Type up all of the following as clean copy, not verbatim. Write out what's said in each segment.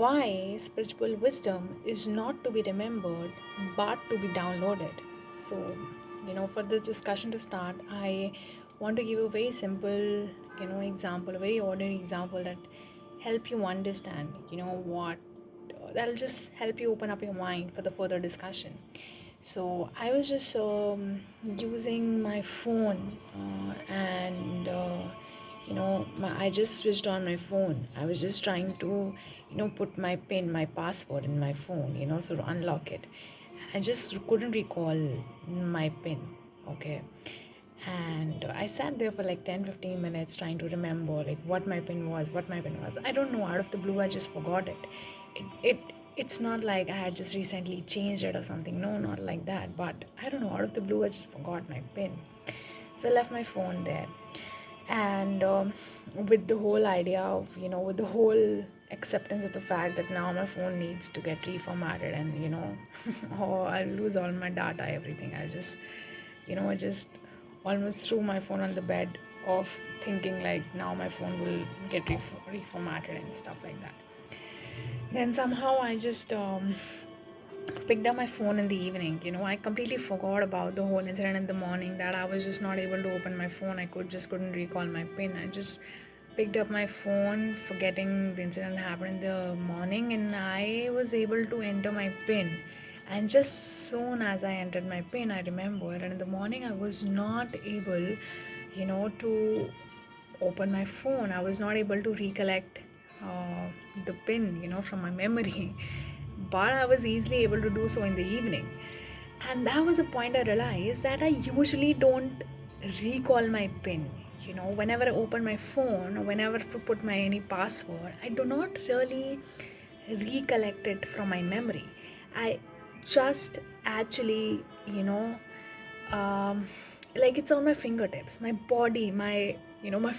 why spiritual wisdom is not to be remembered but to be downloaded. So, for the discussion to start, I want to give you a very simple, example, a very ordinary example that help you understand, what that'll just help you open up your mind for the further discussion. So I was just using my phone and I just switched on my phone. I was just trying to put my pin, my password in my phone, so to unlock it. I just couldn't recall my pin. Okay, and I sat there for like 10-15 minutes trying to remember like what my pin was. I don't know, out of the blue I just forgot it. It's not like I had just recently changed it or something. No, not like that, but I don't know, out of the blue I just forgot my pin. So I left my phone there, and with the whole idea of with the whole acceptance of the fact that now my phone needs to get reformatted, and or I'll lose all my data, everything. I just almost threw my phone on the bed of thinking like now my phone will get reformatted and stuff like that. Then somehow I just picked up my phone in the evening. I completely forgot about the whole incident in the morning, that I was just not able to open my phone. I couldn't recall my pin. I just picked up my phone, forgetting the incident happened in the morning, and I was able to enter my pin. And just soon as I entered my pin, I remembered, and in the morning I was not able, to open my phone. I was not able to recollect the pin, from my memory. But I was easily able to do so in the evening. And that was a point I realized that I usually don't recall my pin. Whenever I open my phone or whenever I put my any password, I do not really recollect it from my memory. I just actually, um, like it's on my fingertips, my body, my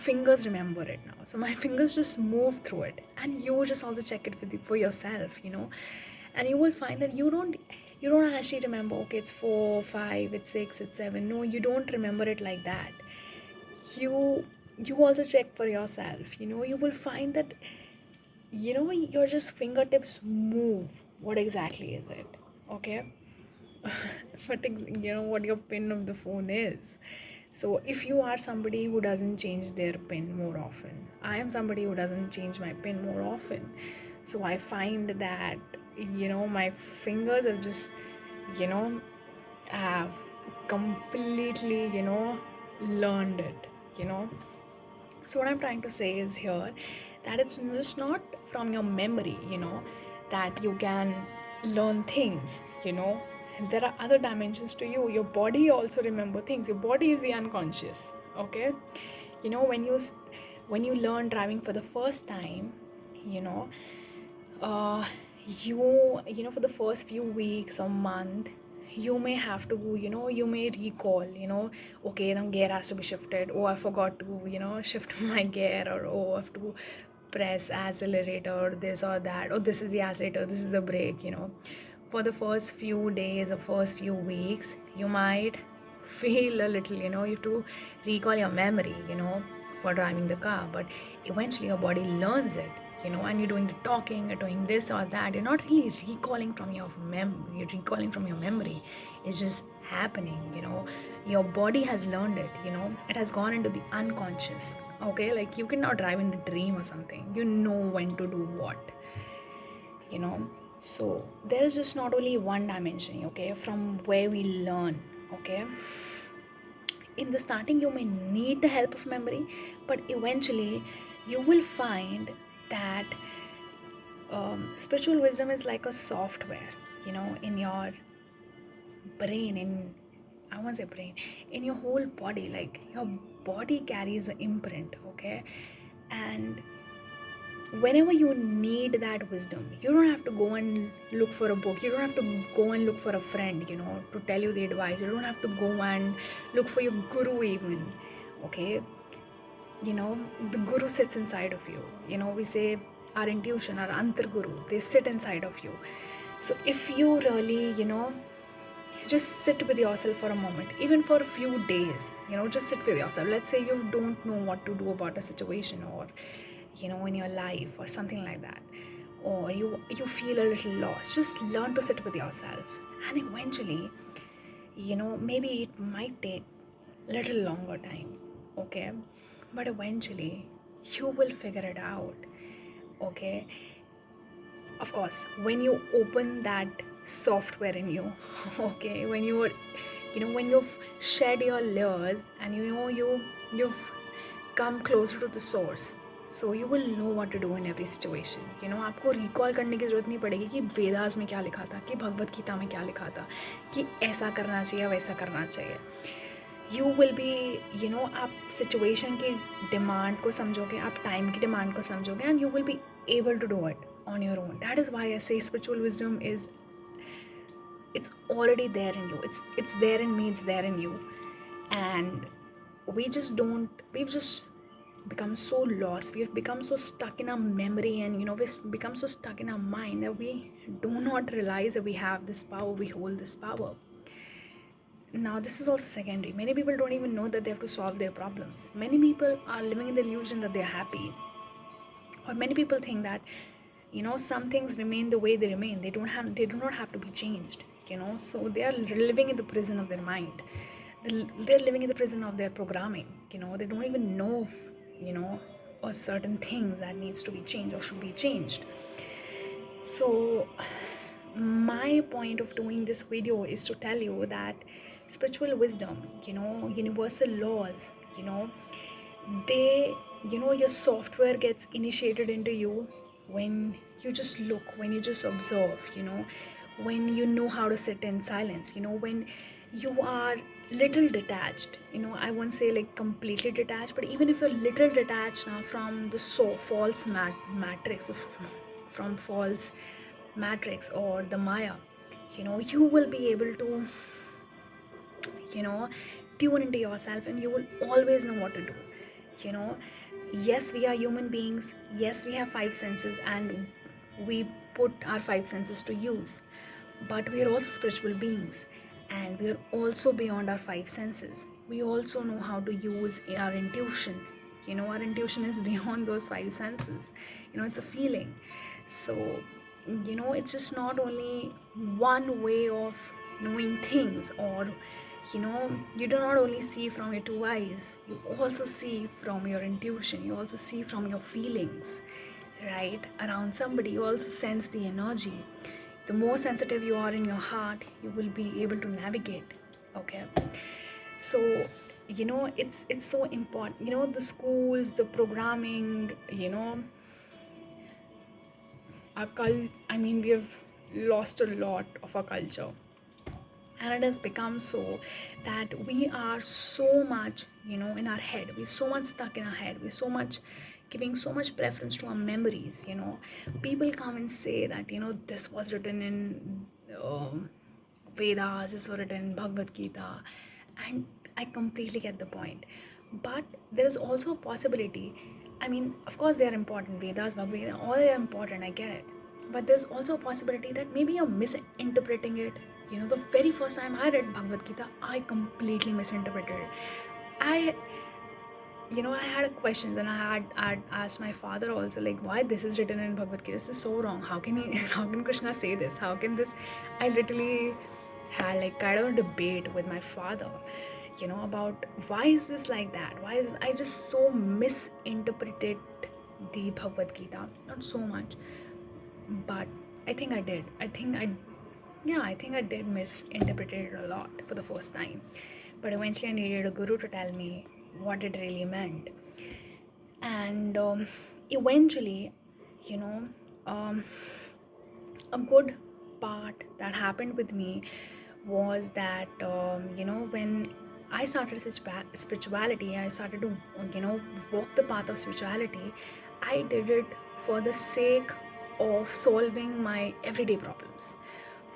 fingers remember it now. So my fingers just move through it, and you just also check it for yourself, and you will find that you don't actually remember. Okay, it's 4, 5, it's 6, it's 7. No, you don't remember it like that. You also check for yourself. You will find that your just fingertips move. What exactly is it? Okay. What your pin of the phone is. So if you are somebody who doesn't change their pin more often, I am somebody who doesn't change my pin more often. So I find that my fingers have just you know have completely learned it. So what I'm trying to say is here that it's just not from your memory, that you can learn things. There are other dimensions to you. Your body also remember things. Your body is the unconscious. Okay, when you learn driving for the first time, you know uh, for the first few weeks or month, you may have to, you may recall, okay, now gear has to be shifted. Oh, I forgot to, shift my gear, or oh, I have to press accelerator, or this or that, or this is the accelerator, this is the brake. For the first few days or first few weeks, you might feel a little, you have to recall your memory, for driving the car. But eventually your body learns it, and you're doing the talking, you're doing this or that. You're not really recalling from your you're recalling from your memory. It's just happening. Your body has learned it. It has gone into the unconscious. Okay, like you cannot drive in the dream or something. You know when to do what. you know so there is just not only one dimension, okay, from where we learn. Okay, in the starting you may need the help of memory, but eventually you will find that spiritual wisdom is like a software, in your brain, in I won't say brain, in your whole body. Like your body carries an imprint. Okay, and whenever you need that wisdom, you don't have to go and look for a book, you don't have to go and look for a friend, to tell you the advice. You don't have to go and look for your guru even. Okay, the guru sits inside of you. We say our intuition, our antar guru, they sit inside of you. So if you really just sit with yourself for a moment, even for a few days, just sit with yourself. Let's say you don't know what to do about a situation, or in your life or something like that. or you feel a little lost, just learn to sit with yourself. And eventually, maybe it might take a little longer time, okay, but eventually you will figure it out, okay. Of course, when you open that software in you, okay, when you've shed your layers, and you've come closer to the source, so you will know what to do in every situation. आपको recall करने की ज़रूरत नहीं पड़ेगी कि वेदास में क्या लिखा था, कि भगवत गीता में क्या लिखा था, कि ऐसा करना चाहिए वैसा करना चाहिए. यू विल बी आप सिचुएशन की डिमांड को समझोगे, आप टाइम की डिमांड को समझोगे, and you will be able to do it on your own. That is why I say spiritual wisdom is, it's already there in you. It's there in me, it's there in you. And we've just become so lost, we've become so stuck in our memory, and we've become so stuck in our mind that we do not realize that we have this power, we hold this power. Now, this is also secondary. Many people don't even know that they have to solve their problems. Many people are living in the illusion that they're happy. Or many people think that, some things remain the way they remain. They do not have to be changed, So they are living in the prison of their mind. They're living in the prison of their programming, They don't even know, or certain things that needs to be changed or should be changed. So my point of doing this video is to tell you that spiritual wisdom, universal laws, they, your software gets initiated into you when you just look, when you just observe, when you know how to sit in silence, when you are little detached, I won't say like completely detached, but even if you're little detached now from the false matrix of, from false matrix or the Maya, you will be able to, tune into yourself, and you will always know what to do. Yes, we are human beings, yes, we have five senses, and we put our five senses to use, but we are also spiritual beings, and we are also beyond our five senses. We also know how to use our intuition. Our intuition is beyond those five senses. It's a feeling. So it's just not only one way of knowing things, or you do not only see from your two eyes, you also see from your intuition, you also see from your feelings, right? Around somebody, you also sense the energy. The more sensitive you are in your heart, you will be able to navigate, okay? So it's so important. The schools, the programming, we have lost a lot of our culture, and it has become so that we are so much, in our head. We're so much stuck in our head. We're so much giving so much preference to our memories. People come and say that, this was written in Vedas, this was written in Bhagavad Gita, and I completely get the point. But there is also a possibility. Of course, they are important. Vedas, Bhagavad Gita, all are important. I get it. But there's also a possibility that maybe you're misinterpreting it. The very first time I read Bhagavad Gita, I completely misinterpreted it. I had questions, and I'd asked my father also, like, why this is written in Bhagavad Gita. This is so wrong. How can how can Krishna say this? How can this? I literally had like kind of a debate with my father, about why is this like that? Why is I just so misinterpreted the Bhagavad Gita? Not so much, but I think I did. I think I did misinterpret it a lot for the first time. But eventually I needed a guru to tell me what it really meant. And eventually, you know, um, a good part that happened with me was that, when I started spirituality, I started to, walk the path of spirituality. I did it for the sake of solving my everyday problems,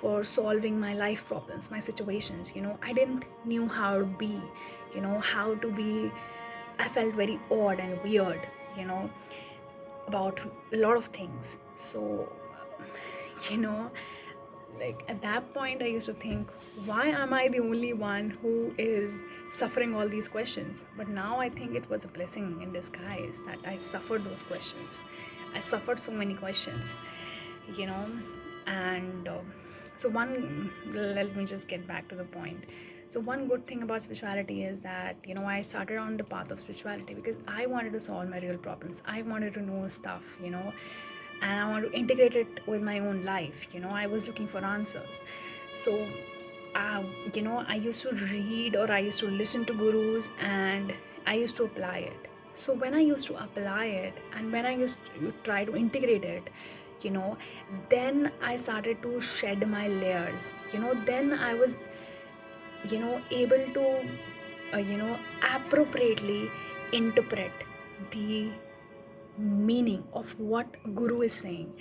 for solving my life problems, my situations. I didn't knew how to be, how to be. I felt very odd and weird, about a lot of things. So, you know, like at that point, I used to think, why am I the only one who is suffering all these questions? But now I think it was a blessing in disguise that I suffered those questions. I suffered so many questions. you know. And so one let me just get back to the point. So one good thing about spirituality is that, I started on the path of spirituality because I wanted to solve my real problems. I wanted to know stuff, and I want to integrate it with my own life. I was looking for answers. So I used to read, or I used to listen to gurus, and I used to apply it. So when I used to apply it, and when I used to try to integrate it, you know, then I started to shed my layers. Then I was, able to, appropriately interpret the meaning of what guru is saying,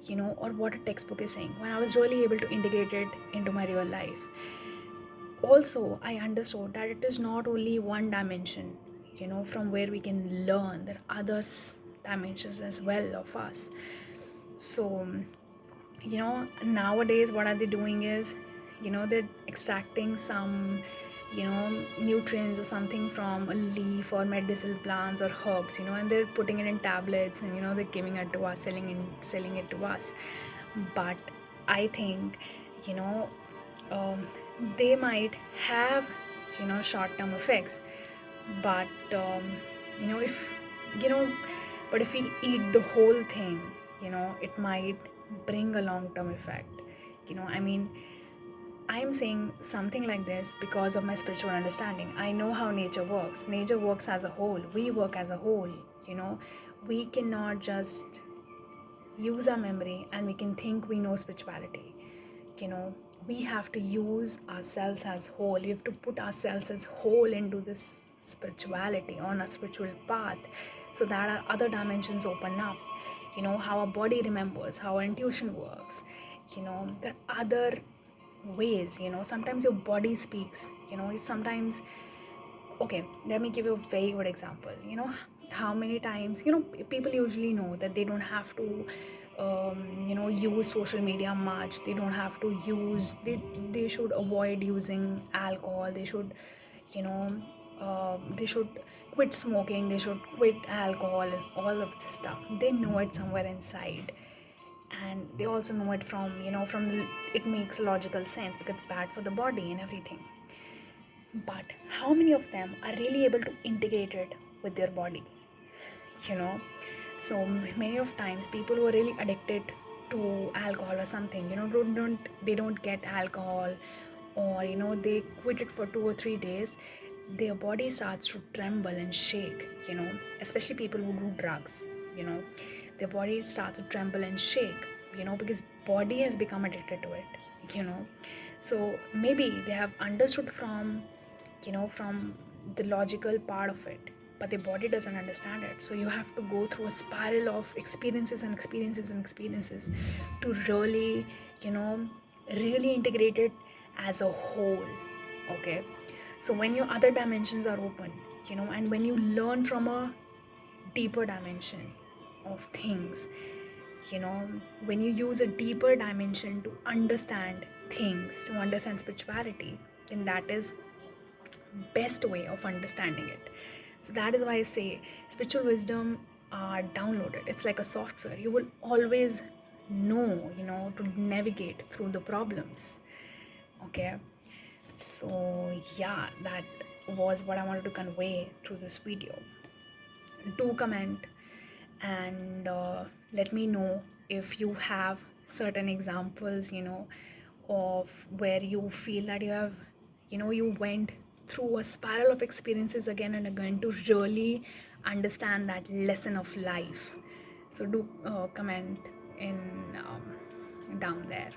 or what a textbook is saying, when I was really able to integrate it into my real life. Also, I understood that it is not only one dimension, from where we can learn. There are others dimensions as well of us. So, nowadays what are they doing is, they're extracting some, nutrients or something from a leaf or medicinal plants or herbs, and they're putting it in tablets, and they're giving it to us, selling it to us. But I think, you know um, they might have, short-term effects, but if you know but if we eat the whole thing, it might bring a long-term effect. I mean, I'm saying something like this because of my spiritual understanding. I know how nature works. Nature works as a whole. We work as a whole. you know we cannot just use our memory and we can think we know spirituality. you know we have to use ourselves as whole. We have to put ourselves as whole into this spirituality, on a spiritual path, so that our other dimensions open up. How our body remembers, how our intuition works. There are other ways. Sometimes your body speaks. Sometimes, okay, let me give you a very good example. How many times, people usually know that they don't have to use social media much. They don't have to use, they should avoid using alcohol. They should, you know they should quit smoking. They should quit alcohol, all of this stuff. They know it somewhere inside, and they also know it from, it makes logical sense because it's bad for the body and everything. But how many of them are really able to integrate it with their body? you know so many of times people who are really addicted to alcohol or something, they don't get alcohol, or they quit it for 2 or 3 days, their body starts to tremble and shake. Especially people who do drugs. you know their body starts to tremble and shake, because body has become addicted to it. So maybe they have understood from the logical part of it, but the body doesn't understand it. So you have to go through a spiral of experiences and experiences and experiences to really, you know really integrate it as a whole. Okay, so when your other dimensions are open, and when you learn from a deeper dimension of things, when you use a deeper dimension to understand things, to understand spirituality, then that is best way of understanding it. So that is why I say spiritual wisdom are downloaded. It's like a software. You will always know, to navigate through the problems. Okay. So yeah, that was what I wanted to convey through this video. Do comment and let me know if you have certain examples, of where you feel that you went through a spiral of experiences again and again to really understand that lesson of life. So do comment in down there.